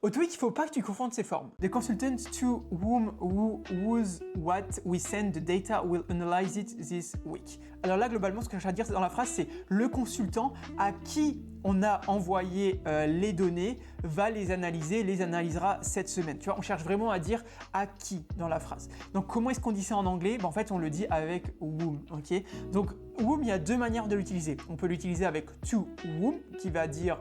Au TOEIC, il faut pas que tu confondes ces formes. The consultant to whom, who, whose, what we send the data will analyze it this week. Alors là, globalement, ce que je cherche à dire dans la phrase, c'est le consultant à qui on a envoyé les données va les analyser, les analysera cette semaine. Tu vois, on cherche vraiment à dire à qui dans la phrase. Donc, comment est-ce qu'on dit ça en anglais? En fait, on le dit avec whom, ok? Donc, whom, il y a deux manières de l'utiliser. On peut l'utiliser avec to whom, qui va dire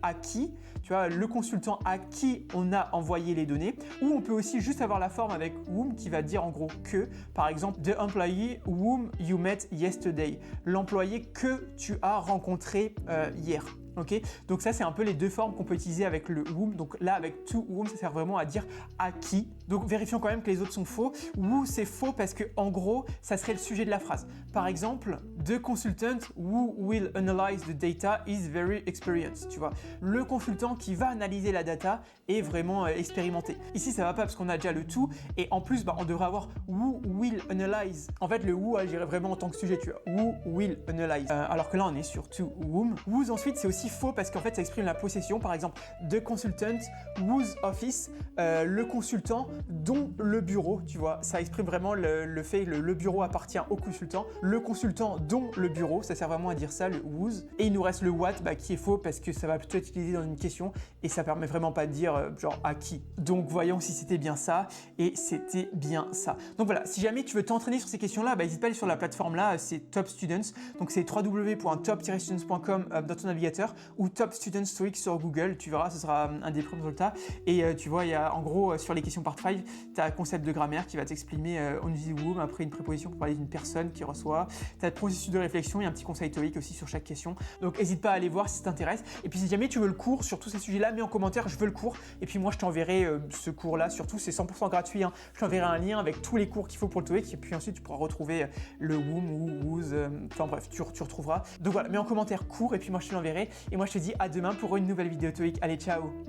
à qui, tu vois, le consultant à qui on a envoyé les données, ou on peut aussi juste avoir la forme avec whom, qui va dire en gros que, par exemple, the employee whom you met yesterday, l'employé que tu as rencontré hier. Ok, donc ça c'est un peu les deux formes qu'on peut utiliser avec le whom. Donc là avec to whom ça sert vraiment à dire à qui. Donc vérifions quand même que les autres sont faux. Who c'est faux parce que en gros ça serait le sujet de la phrase. Par exemple, the consultant who will analyze the data is very experienced. Tu vois, le consultant qui va analyser la data est vraiment expérimenté. Ici ça va pas parce qu'on a déjà le to et en plus on devrait avoir who will analyze. En fait le who agirait vraiment en tant que sujet. Tu vois, who will analyze. Alors que là on est sur to whom. Whose ensuite c'est aussi faux parce qu'en fait ça exprime la possession. Par exemple, the consultant whose office, le consultant dont le bureau, tu vois, ça exprime vraiment le fait que le bureau appartient au consultant. Le consultant dont le bureau, ça sert vraiment à dire ça, le whose. Et il nous reste le what qui est faux parce que ça va plutôt être utilisé dans une question et ça permet vraiment pas de dire genre à qui. Donc voyons si c'était bien ça et c'était bien ça. Donc voilà, si jamais tu veux t'entraîner sur ces questions-là, n'hésite pas à aller sur la plateforme là, c'est Top Students. Donc c'est www.top-students.com dans ton navigateur ou Top Students TOEIC sur Google, tu verras, ce sera un des premiers résultats. Et tu vois, il y a en gros sur les questions part 5, tu as un concept de grammaire qui va t'exprimer on utilise whom après une préposition pour parler d'une personne qui reçoit. Tu as le processus de réflexion et un petit conseil TOEIC aussi sur chaque question. Donc n'hésite pas à aller voir si ça t'intéresse. Et puis si jamais tu veux le cours sur tous ces sujets-là, mets en commentaire je veux le cours. Et puis moi je t'enverrai ce cours-là, surtout c'est 100% gratuit. Hein. Je t'enverrai un lien avec tous les cours qu'il faut pour le TOEIC. Et puis ensuite tu pourras retrouver le whom ou whose. Enfin bref, tu retrouveras. Donc voilà, mets en commentaire cours et puis moi je te l'enverrai. Et moi je te dis à demain pour une nouvelle vidéo TOEIC. Allez, ciao!